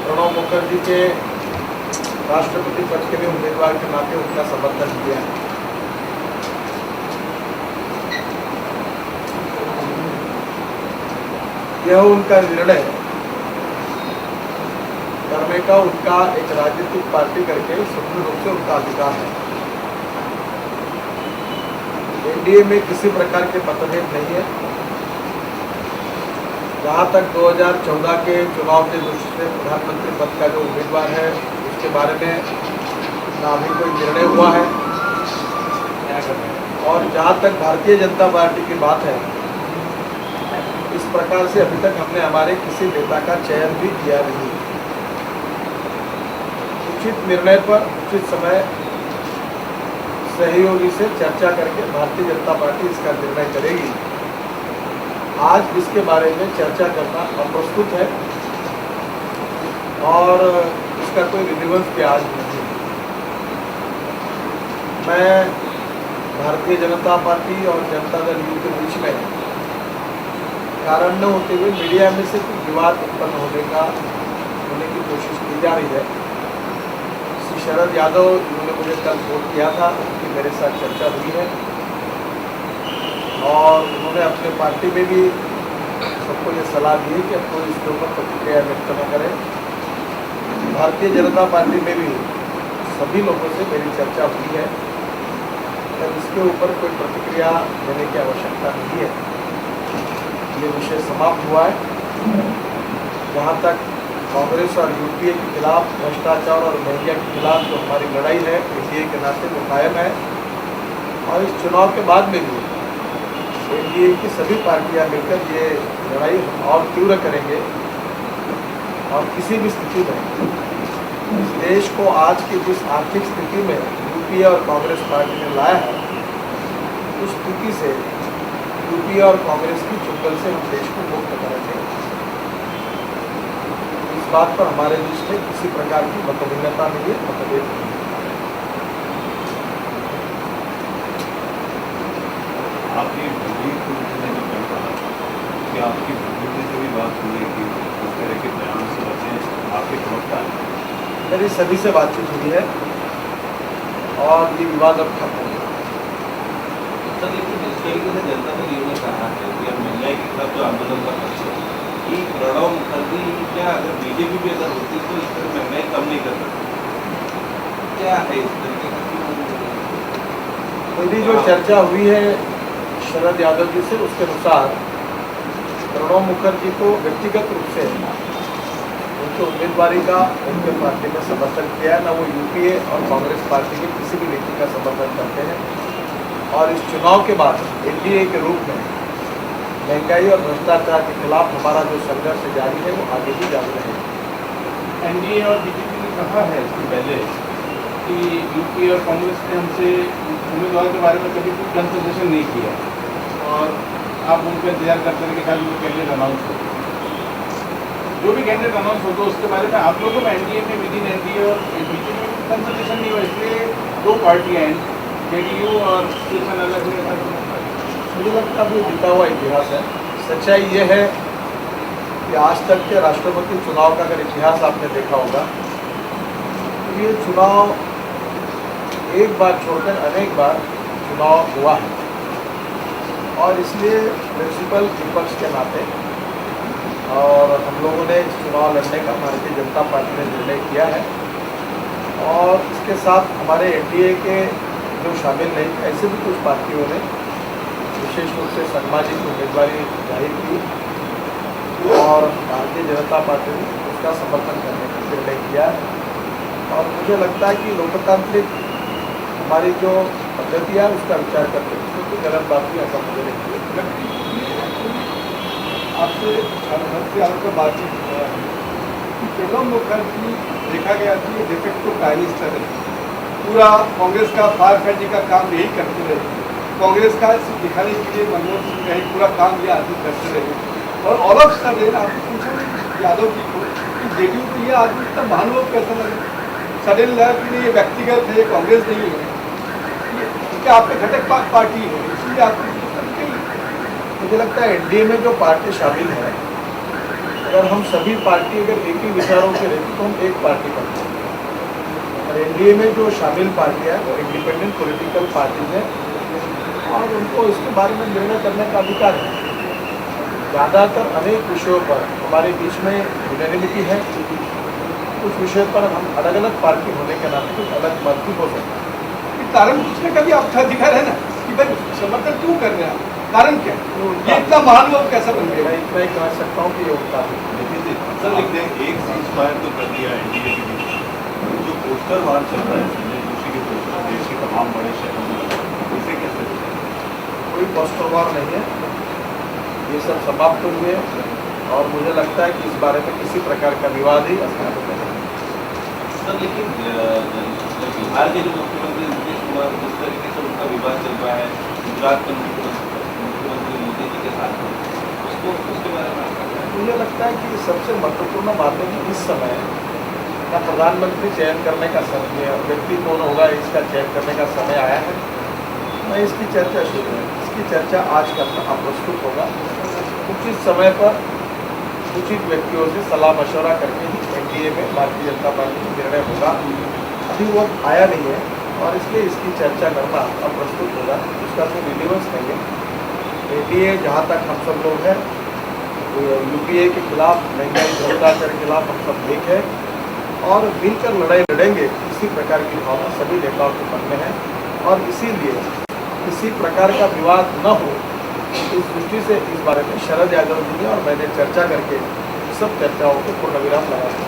प्रणब मुखर्जी के राष्ट्रपति पद के लिए उम्मीदवार के नाते उनका समर्थन किया है। यह उनका निर्णय करने का उनका एक राजनीतिक पार्टी करके संपूर्ण रूप से उनका अधिकार है। एनडीए में किसी प्रकार के मतभेद नहीं है। जहाँ तक 2014 के चुनाव के दृष्टि से प्रधानमंत्री पद का जो उम्मीदवार है उसके बारे में ना अभी कोई निर्णय हुआ है, और जहाँ तक भारतीय जनता पार्टी की बात है, इस प्रकार से अभी तक हमने हमारे किसी नेता का चयन भी किया नहीं। उचित निर्णय पर उचित समय सहयोगी से चर्चा करके भारतीय जनता पार्टी इसका निर्णय करेगी। आज इसके बारे में चर्चा करना अप्रस्तुत है और इसका कोई रिलेवेंस भी आज नहीं है। मैं भारतीय जनता पार्टी और जनता दल यू के बीच में कारण न होते हुए मीडिया में से कुछ विवाद उत्पन्न होने की कोशिश की जा रही है। श्री शरद यादव इन्होंने मुझे कल फोन किया था, उनकी मेरे साथ चर्चा हुई है और उन्होंने अपने पार्टी में भी सबको ये सलाह दी है कि अब कोई इसके ऊपर प्रतिक्रिया व्यक्त न करें। भारतीय जनता पार्टी में भी सभी लोगों से मेरी चर्चा हुई है, तब इसके ऊपर कोई प्रतिक्रिया देने की आवश्यकता नहीं है। ये विषय समाप्त हुआ है। जहाँ तक कांग्रेस और यूपीए के खिलाफ भ्रष्टाचार और महंगाई के खिलाफ जो हमारी लड़ाई है एनडीए के नाते वो कायम है, और इस चुनाव के बाद में भी एनडीए की सभी पार्टियां मिलकर ये लड़ाई और तीव्र करेंगे। और किसी भी स्थिति में इस देश को आज की जिस आर्थिक स्थिति में यूपीए और कांग्रेस पार्टी ने लाया है, उस स्थिति से यूपीए और कांग्रेस की चुंगल से हम देश को मुक्त करेंगे। इस बात पर हमारे बीच में किसी प्रकार की मतभिन्नता नहीं है, मतभेद नहीं है। आपकी भूमि को जो कहा कि आपकी भूमि में जो भी बात हुई कि उस तरह के बयान से बचें, आपके प्रवक्ता है। मेरी सभी से बातचीत हुई है और ये विवाद अब खत्म हो गया। सर, लेकिन जिस तरीके से जनता दल यू ने कहा है कि अब महंगाई के खिलाफ जो आंदोलन का पक्ष है कि प्रणब मुखर्जी क्या अगर बीजेपी भी अगर होती तो इस तरह महंगाई कम नहीं कर सकती, क्या है इस तरीके का? मेरी जो चर्चा हुई है शरद यादव जी से, उसके अनुसार प्रणब मुखर्जी को व्यक्तिगत रूप से उनके उम्मीदवारी का उनके पार्टी में समर्थन किया है। न वो यूपीए और कांग्रेस पार्टी की किसी भी नीति का समर्थन करते हैं, और इस चुनाव के बाद एनडीए के रूप में महंगाई और भ्रष्टाचार के खिलाफ हमारा जो संघर्ष जारी है वो आगे भी जारी रहेगा। एनडीए और बीजेपी ने कहा है इससे पहले कि यूपीए और कांग्रेस ने हमसे उम्मीदवार के बारे में कभी कोई कंसल्टेशन नहीं किया और आप उनको इंतजार करते रहे कि कल वो कैंडिडेट अनाउंस हो। जो भी कैंडिडेट अनाउंस हो तो उसके बारे में आप लोगों में एनडीए में विद इन एनडीए और बीजेपी में कंसल्टेशन नहीं हुआ, इसलिए दो पार्टियाँ हैं, जेडीयू और शिवसेना अलग है। मुझे लगता है बीता हुआ इतिहास है। सच्चाई ये है कि आज तक के राष्ट्रपति चुनाव का अगर इतिहास आपने देखा होगा तो ये चुनाव एक बार छोड़कर अनेक बार चुनाव हुआ है, और इसलिए प्रिंसिपल विपक्ष के नाते और हम लोगों ने इस चुनाव लड़ने का भारतीय जनता पार्टी ने निर्णय किया है। और इसके साथ हमारे एनडीए के जो शामिल नहीं, ऐसे भी कुछ पार्टियों ने विशेष रूप से शर्मा जी की उम्मीदवारी जाहिर की और भारतीय जनता पार्टी ने उसका समर्थन करने का निर्णय किया है। और मुझे लगता है कि लोकतांत्रिक हमारी जो पद्धति है उसका विचार करते हैं, उसमें कोई गलत बात भी ऐसा मुझे नहीं लगती। आपसे आपका बातचीत हुआ है कि प्रणब मुखर्जी देखा गया कि ये डिफेक्टिव प्राइम मिनिस्टर है, पूरा कांग्रेस का फायर फाइटिंग का काम यही करते रहे, कांग्रेस का दिखाने के लिए मनमोहन सिंह का ही पूरा काम ये आदमी करते रहे। और ऑल ऑफ सडन आपको पूछा यादव जी को कि जेडीयू को ये आदमी इतना महानुभाव कैसा लगे, सडन लगा कि ये व्यक्तिगत है, कांग्रेस नहीं है, क्या आपके घटक पार्टी है, इसलिए आपको मुझे लगता है एनडीए में जो पार्टी शामिल है अगर हम सभी पार्टी अगर एक ही विचारों के रहते तो हम एक पार्टी बनते हैं। और एनडीए में जो शामिल पार्टियां हैं वो इंडिपेंडेंट पॉलिटिकल पार्टीज हैं और उनको इसके बारे में निर्णय करने का अधिकार है। ज़्यादातर अनेक विषयों पर हमारे बीच में यूनानिमिटी है, कुछ विषय पर हम अलग अलग पार्टी होने के नाते कुछ अलग मत भी हो सकते हैं। कारण पूछने का भी आपका अधिकार है ना कि भाई समर्थन क्यों कर रहे हैं आप? कारण क्या है? ये इतना महानुभाव कैसा बन गया? मैं इतना ही कह सकता हूँ कि ये उनका भी लेकिन सर लिखते हैं एक सीज फायर तो कर दिया एनडीए के बीच में। जो पोस्टर वार चल रहा है संजय जोशी के पोस्टर देश के तमाम बड़े शहरों में, इसे कैसे देखते हैं? कोई पोस्टर वार नहीं है, ये सब समाप्त हुए और मुझे लगता है कि इस बारे में किसी प्रकार का विवाद ही स्थापित नहीं है। सर लेकिन बिहार के जो मुख्यमंत्री नीतीश कुमार जिस तरीके से उनका विवाद चल रहा है गुजरात के मुख्यमंत्री मोदी जी के साथ में, उसके बारे में आपका क्या है? मुझे लगता है कि सबसे महत्वपूर्ण बात है कि इस समय का प्रधानमंत्री चयन करने का समय, व्यक्ति कौन होगा इसका चयन करने का समय आया है। मैं इसकी चर्चा शुरू है, इसकी चर्चा आज करना अप्रस्तुत होगा। उचित समय पर उचित व्यक्तियों से सलाह मशवरा करके ही एनडीए में भारतीय जनता पार्टी का निर्णय होगा। अभी वो आया नहीं है और इसलिए इसकी चर्चा करना अप्रस्तुत होगा, उसका कोई रिलेवेंस नहीं है। एनडीए जहाँ तक हम सब लोग हैं यूपीए के खिलाफ, महंगाई भ्रष्टाचार के खिलाफ हम सब एक है और मिलकर लड़ाई लड़ेंगे। इसी प्रकार की भावना सभी नेताओं के मन में है और इसीलिए किसी प्रकार का विवाद न हो, इस दृष्टि से इस बारे में शरद यादव जी ने और मैंने चर्चा करके सब चर्चाओं को पूर्ण विराम लगाया।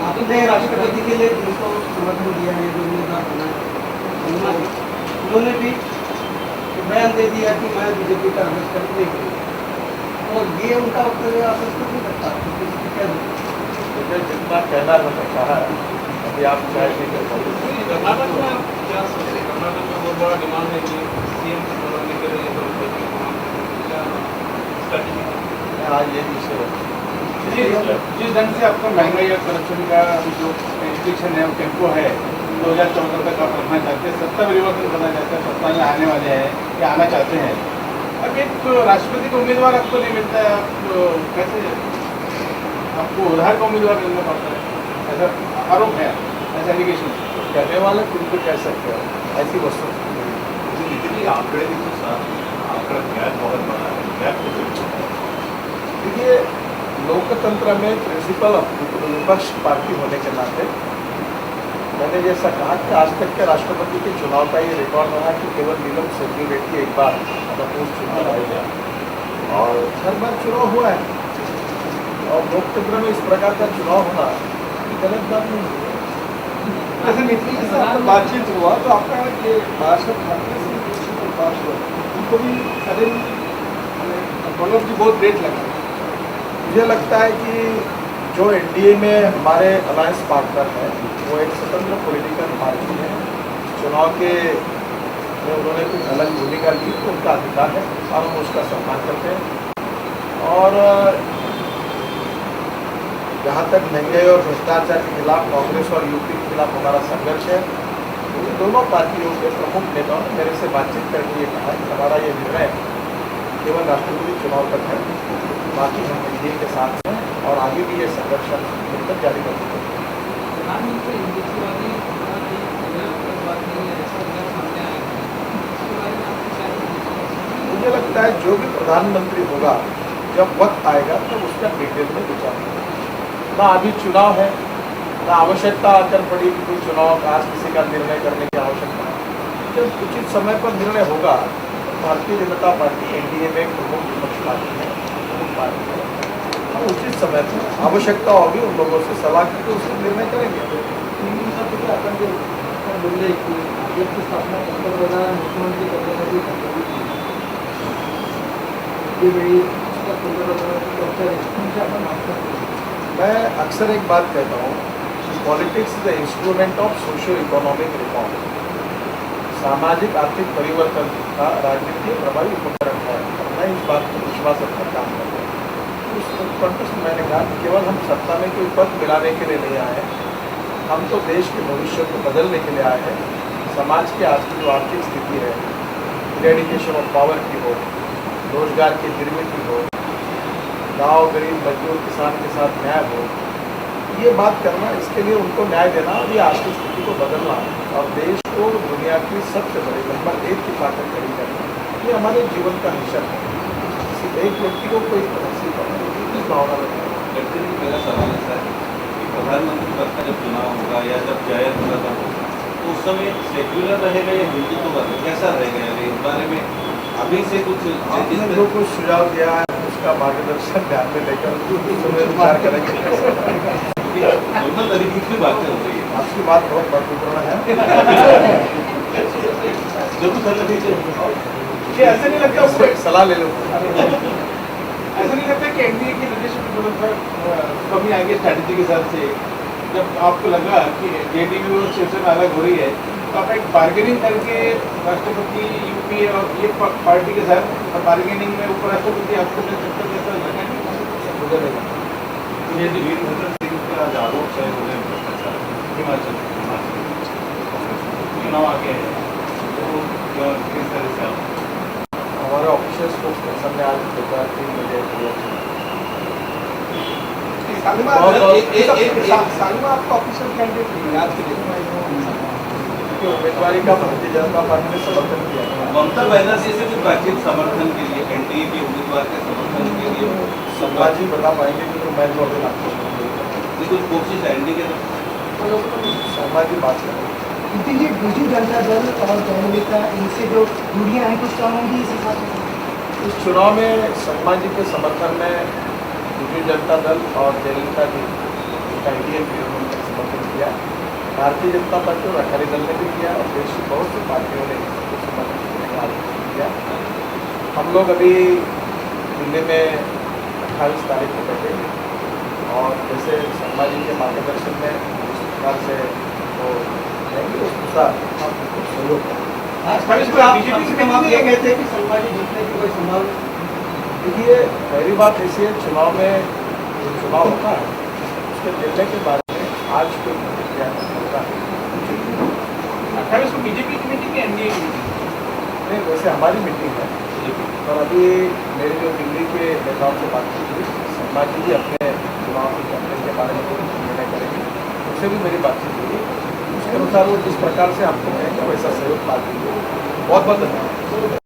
आपने राष्ट्रपति के लिए जिनको समर्थन दिया है, जो उम्मीदवार बना है, उन्होंने भी बयान दे दिया कि मैं बीजेपी का राजस्व नहीं करूँगा और ये उनका वक्तव्य अप्रस्तुत नहीं करता। मुझे जितना कहना है मैंने कहा है, अभी आप चाहे नहीं कर पाओगे। कर्नाटक में आप क्या सोच रहे? कर्नाटक में बहुत बड़ा डिमांड है कि सीएम से बनाने के लिए आज ये विषय जिस ढंग से आपका महंगाई और करप्शन का जो रिस्ट्रिक्शन है वो टेम्पो है 2014 तक आप रखना चाहते हैं, सत्ता परिवर्तन करना चाहते हैं, सत्ता में आने वाले हैं या आना चाहते हैं। अब एक राष्ट्रपति का उम्मीदवार आपको नहीं मिलता है, आप कैसे आपको उधार का उम्मीदवार मिलना पड़ता है, ऐसा आरोप है, ऐसा एलिगेशन कहने वाले कुछ भी कह सकते हो, ऐसी वस्तु लेकिन ये आंकड़े भी तो साथ आंकड़ा गैप बहुत बड़ा है, गैप तो देखिए लोकतंत्र में प्रिंसिपल विपक्ष पार्टी होने के नाते मैंने जैसा कहा कि आज तक के राष्ट्रपति के चुनाव का ये रिकॉर्ड रहा कि केवल नीलम संजू रेड्डी एक बार अनपोज चुनाव आए गया और हर बार चुनाव हुआ है और लोकतंत्र में इस प्रकार का चुनाव होना गलत बात नहीं है। जैसे नीति के साथ बातचीत हुआ तो आपका ये महाराष्ट्र कांग्रेस की बात हुआ, उनको भी सडन मनोज जी बहुत लेट लगा। मुझे लगता है कि जो एनडीए में हमारे अलायंस पार्टनर हैं वो एक स्वतंत्र पॉलिटिकल पार्टी है, चुनाव के में उन्होंने कुछ अलग भूमिका ली तो उनका अधिकार है और हम उसका सम्मान करते हैं। और जहाँ तक महंगाई और भ्रष्टाचार के खिलाफ कांग्रेस और यूपी के खिलाफ हमारा संघर्ष है, तो दोनों पार्टियों के प्रमुख नेताओं ने मेरे से बातचीत करके ये कहा कि हमारा ये निर्णय केवल राष्ट्रपति चुनाव तक है, बाकी हम एनडीए के साथ हैं और आगे भी ये संघर्ष मिलकर जारी रखेंगे। प्रधानमंत्री हिंदुत्ववादी बात नहीं है, ऐसा विचार सामने आया है, इसके बारे में आपको क्या लगता है? मुझे लगता है जो भी प्रधानमंत्री होगा जब वक्त आएगा तब उसका डिटेल में विचार होगा। ना अभी चुनाव है, ना आवश्यकता आकर पड़ी कि कोई चुनाव आज किसी का निर्णय करने की आवश्यकता है। जब उचित समय पर निर्णय होगा, भारतीय जनता पार्टी एनडीए में एक प्रमुख विपक्ष पार्टी है, प्रमुख पार्टी है, हम उचित समय पर आवश्यकता होगी उन लोगों से सलाह करके उससे निर्णय करेंगे। बोलले की भाजपची स्थापना पंतप्रधान मुख्यमंत्री पदासाठी वेळी पंतप्रधानांची चर्चा म्हणजे आपण मागतो। मैं अक्सर एक बात कहता हूँ, politics is the instrument of socio economic reform. सामाजिक आर्थिक परिवर्तन का राजनीति प्रभावी उपकरण है और मैं इस बात को विश्वास रखकर काम करता हूँ। उस कॉन्टेक्स्ट में मैंने कहा कि केवल हम सत्ता में कोई पद मिलाने के लिए नहीं आए हैं, हम तो देश के भविष्य को बदलने के लिए आए हैं। समाज की आज की जो आर्थिक स्थिति है, इरेडिकेशन ऑफ पॉवर्टी हो, रोजगार की निर्मित हो, गांव गरीब मजदूर किसान के साथ न्याय हो, ये बात करना, इसके लिए उनको न्याय देना और ये आर्थिक स्थिति को बदलना और देश को दुनिया की सबसे बड़ी नंबर 1 की ताकत खड़ी करना, ये हमारे जीवन का मिशन है। किसी एक व्यक्ति को कोई हासिल करना, इस भावना में लेकिन मेरा सवाल ऐसा है कि प्रधानमंत्री पद का जब चुनाव होगा या जब चयन होगा तब तो उस समय सेक्युलर रहेगा या हिंदुत्व कैसा रहेगा, यानी इस बारे में अभी से कुछ आपने जो कुछ सुझाव दिया है उसका मार्गदर्शन ध्यान में लेकर उसमें विचार करेंगे। दोनों तरीके की बातें हो रही है। आपकी बात बहुत महत्वपूर्ण है। जरूर सर लीजिए। ये ऐसा नहीं लगता उससे एक सलाह ले लो। ऐसा नहीं लगता कि एनडीए की लीडरशिप में थोड़ा कमी आएगी स्ट्रैटेजी के हिसाब से? जब आपको लगा कि जेडीयू और शिवसेना अलग हो रही है तो आप एक बार्गेनिंग करके राष्ट्रपति यूपीए और ये पार्टी के साथ बार्गेनिंग में उपराष्ट्रपति आपको मिल सकता है, ऐसा लगा नहीं? ये वीरभद्र सिंह के आज आरोप है उन्हें भ्रष्टाचार हिमाचल चुनाव आ गया है तो क्या किस तरह से आप हमारे ऑफिशियल स्पोक्स पर्सन ने आज दोपहर 3 बजे सांगमा आपका ऑफिशियल कैंडिडेट नहीं है आज के दिन की उम्मीदवारी का भारतीय जनता पार्टी ने समर्थन किया है। ममता बनर्जी से कुछ बातचीत समर्थन के लिए, एनडीए के उम्मीदवार के समर्थन के लिए संभाजी बता पाएंगे कि मैं जो अभी आपको कुछ कोशिश एनडीए के तरफ संभाजी बात करेंगे। लेकिन ये बीजू जनता दल और जयललिता इनसे जो दूरियां हैं कुछ कम होंगी इस हिसाब से? इस चुनाव में शर्मा जी के समर्थन में बीजू जनता दल और जयललिता जी का इंडियन गवर्नमेंट का समर्थन किया। भारतीय जनता पार्टी और अकाली दल ने भी किया और देश की बहुत सी पार्टियों ने इसको समर्थन करने का आग्रह किया। हम लोग अभी दिल्ली में 28 तारीख को बैठेंगे और जैसे शर्मा जी के मार्गदर्शन में जिस प्रकार से वो रहेंगे उस अनुसार हम उनको सहयोग करेंगे। बीजेपी से आप ये कहते हैं कि संभाजी जीतने की कोई संभावना? देखिए, पहली बात ऐसी है, चुनाव में चुनाव होता है, उसके निर्णय के बारे में आज कोई प्रतिक्रिया नहीं होता है। 28 को बीजेपी की मीटिंग है, एनडीए की मीटिंग? नहीं, वैसे हमारी मीटिंग है और अभी मेरी जो दिल्ली के नेताओं से बातचीत हुई, शर्मा जी भी अपने चुनाव की कैंपेन के बारे में कोई निर्णय करेंगे, उससे भी मेरी बातचीत हुई। उसके अनुसार वो जिस प्रकार से हमको कहेंगे वैसा सहयोग पार्टी को। बहुत बहुत धन्यवाद।